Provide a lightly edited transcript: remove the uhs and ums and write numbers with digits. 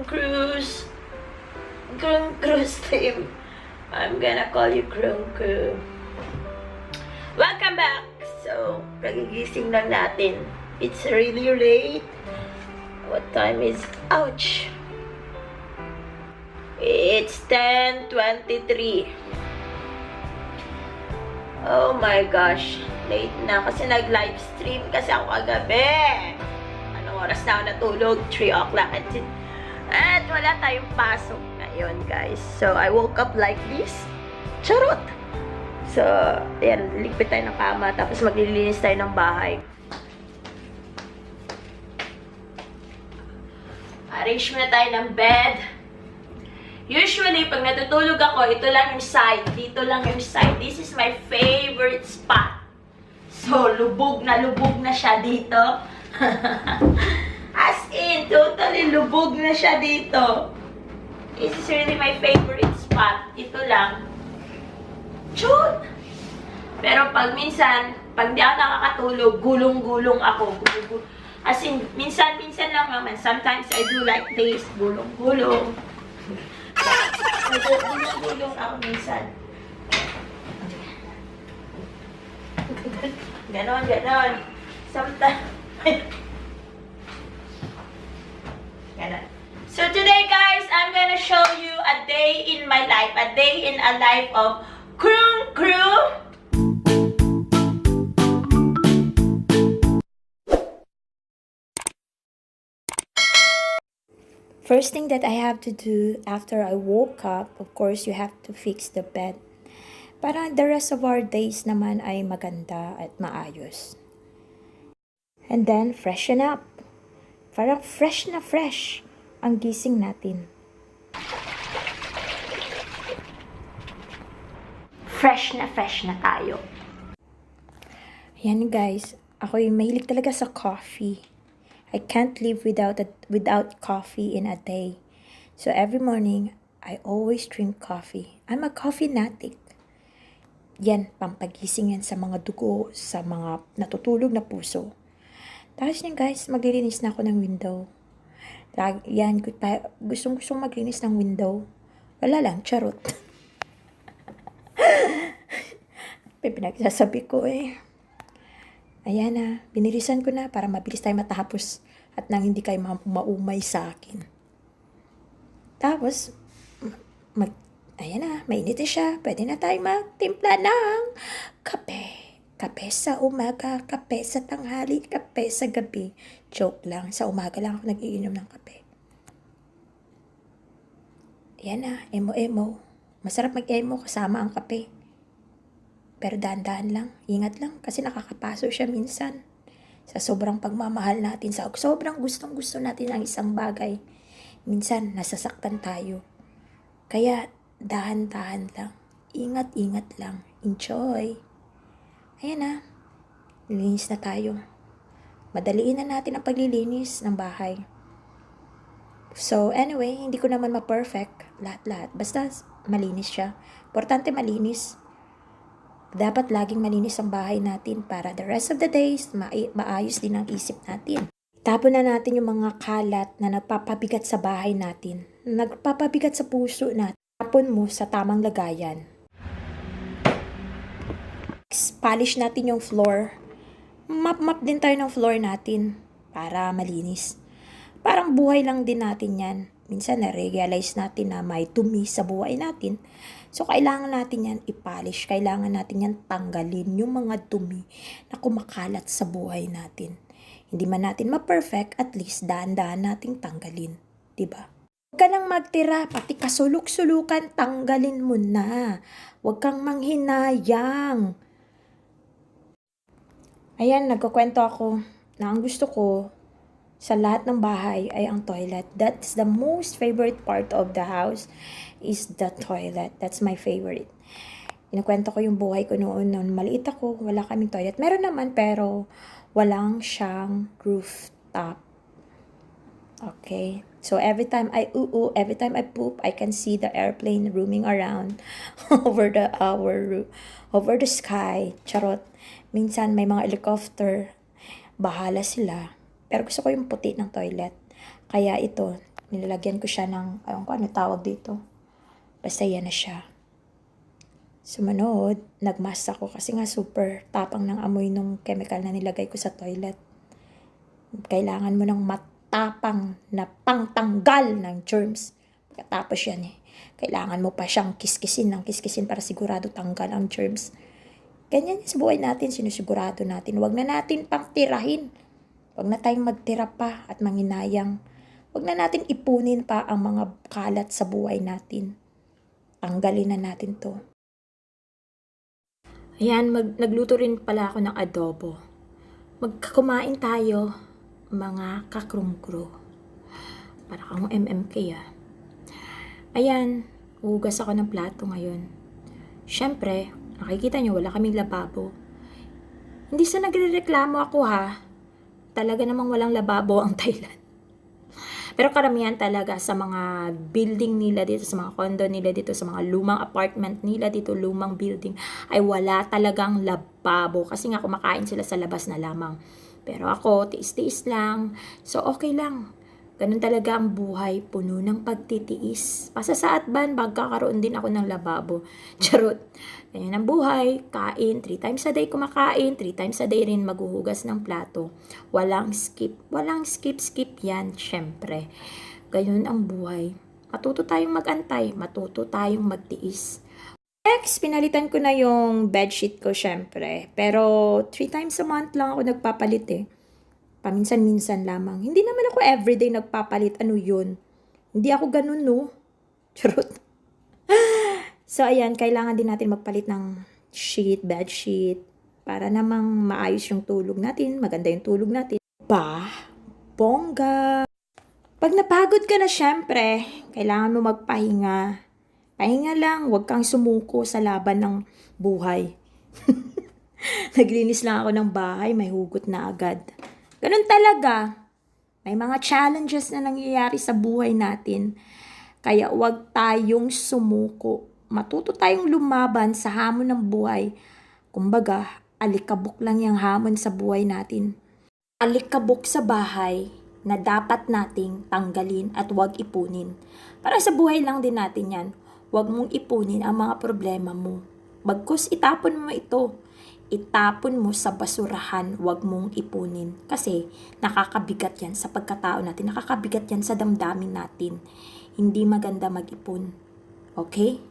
Croon Cruise. Croon Cruise team. I'm gonna call you Croon Crew. Welcome back! So, nagigising lang natin. It's really late. What time is... Ouch! It's 10:23. Oh my gosh. Late na kasi nag-live stream kasi ako kagabi. Anong oras na ako natulog? 3 o'clock. At wala tayong pasok ngayon, guys. So, I woke up like this. Charot! So, ayan, ligpit tayo ng kama. Tapos maglilinis tayo ng bahay. Arrange muna tayo ng bed. Usually, pag natutulog ako, ito lang yung side. Dito lang yung side. This is my favorite spot. So, lubog na siya dito. As in, totally lubog na siya dito. This is really my favorite spot. Ito lang. Shoot! Pero pag minsan, pag di ako nakakatulog, gulong-gulong ako. As in, minsan lang naman. Sometimes I do like this. Gulong-gulong. Gulong-gulong ako minsan. Ganon. Sometimes. Ganon. So today, guys, I'm gonna show you a day in my life. A day in a life of Croon Crew. First thing that I have to do after I woke up, of course, you have to fix the bed. Para the rest of our days naman ay maganda at maayos. And then, freshen up. Parang fresh na fresh ang gising natin. Fresh na tayo. Yan guys, ako'y mahilig talaga sa coffee. I can't live without coffee in a day. So every morning, I always drink coffee. I'm a coffee fanatic. Yan, pampagising yan sa mga dugo, sa mga natutulog na puso. Tapos yan guys, maglilinis na ako ng window. Yan, gustong maglinis ng window. Wala lang, charot. Pinagsasabi ko eh. Ayan na, binilisan ko na para mabilis tayo matapos at nang hindi kayo maumay sa akin. Tapos, ayan na, mainit na siya. Pwede na tayo magtimpla ng kape. Kape sa umaga, kape sa tanghali, kape sa gabi. Joke lang, sa umaga lang ako nag-iinom ng kape. Ayan na, emo-emo. Masarap mag-emo kasama ang kape. Pero dahan-dahan lang, ingat lang kasi nakakapaso siya minsan. Sa sobrang pagmamahal natin, sa sobrang gustong-gusto natin ang isang bagay, minsan nasasaktan tayo. Kaya dahan-dahan lang, ingat-ingat lang, enjoy. Ayan na, linis na tayo. Madaliin na natin ang paglilinis ng bahay. So anyway, hindi ko naman ma-perfect lahat-lahat. Basta malinis siya. Importante malinis. Dapat laging malinis ang bahay natin para the rest of the days, maayos din ang isip natin. Tapon na natin yung mga kalat na nagpapabigat sa bahay natin, nagpapabigat sa puso natin. Tapon mo sa tamang lagayan. Polish natin yung floor. Map din tayo ng floor natin para malinis. Parang buhay lang din natin yan. Minsan na-realize natin na may dumi sa buhay natin. So, kailangan natin yan i-polish. Kailangan natin yan tanggalin yung mga dumi na kumakalat sa buhay natin. Hindi man natin ma-perfect, at least dahan-dahan nating tanggalin. Diba? Huwag ka lang magtira, pati kasuluk-sulukan, tanggalin mo na. Huwag kang manghinayang. Ayan, nagkukwento ako na ang gusto ko sa lahat ng bahay ay ang toilet. That's the most favorite part of the house is the toilet. That's my favorite. Inukwento ko yung buhay ko noon maliit ako, wala kaming toilet. Meron naman pero walang siyang rooftop. Okay? So every time I poop, I can see the airplane roaming around over the sky. Charot. Minsan may mga helicopter. Bahala sila. Pero gusto ko yung puti ng toilet. Kaya ito, Nilalagyan ko siya ng, ayun ko, ano tawag dito. Basta yan na siya. Sumunod, nagmask ako kasi nga super tapang ng amoy nung chemical na nilagay ko sa toilet. Kailangan mo ng matapang na pangtanggal ng germs. Pagkatapos yan kailangan mo pa siyang kiskisin ng kiskisin para sigurado tanggal ang germs. Ganyan sa buhay natin, sinusigurado natin. Huwag na natin pang tirahin. Huwag na tayong magtira pa at manginayang. Huwag na natin ipunin pa ang mga kalat sa buhay natin. Tanggalin na natin to. Ayan, nagluto rin pala ako ng adobo. Magkumain tayo, mga kakrungkro. Para kang MMK Ayan, hugas ako ng plato ngayon. Siyempre, nakikita nyo, wala kaming lababo. Hindi sa nagrereklamo ako Talaga namang walang lababo ang Thailand. Pero karamihan talaga sa mga building nila dito, sa mga condo nila dito, sa mga lumang apartment nila dito, lumang building, ay wala talagang lababo. Kasi nga kumakain sila sa labas na lamang. Pero ako, tiis-tiis lang. So, okay lang. Ganun talaga ang buhay, puno ng pagtitiis. Pasasaat ban, magkakaroon din ako ng lababo. Charot. Ganyan ang buhay, kain, 3 times a day kumakain, 3 times a day rin maghuhugas ng plato. Walang skip yan, syempre. Ganyan ang buhay. Matuto tayong magantay, matuto tayong magtiis. Next, pinalitan ko na yung bedsheet ko, syempre. Pero 3 times a month lang ako nagpapalit Paminsan-minsan lamang. Hindi naman ako everyday nagpapalit. Ano yun? Hindi ako ganun, no? Charot. So, ayan, kailangan din natin magpalit ng bed sheet, para namang maayos yung tulog natin, maganda yung tulog natin. Bongga. Pag napagod ka na, syempre, kailangan mo magpahinga. Pahinga lang, huwag kang sumuko sa laban ng buhay. Naglinis lang ako ng bahay, may hugot na agad. Ganun talaga. May mga challenges na nangyayari sa buhay natin. Kaya huwag tayong sumuko. Matuto tayong lumaban sa hamon ng buhay. Kumbaga, alikabok lang yung hamon sa buhay natin. Alikabok sa bahay na dapat nating tanggalin at huwag ipunin. Para sa buhay lang din natin yan. Huwag mong ipunin ang mga problema mo. Bagkus itapon mo ito. Itapon mo sa basurahan, huwag mong ipunin. Kasi nakakabigat yan sa pagkatao natin, nakakabigat yan sa damdamin natin. Hindi maganda mag-ipon. Okay?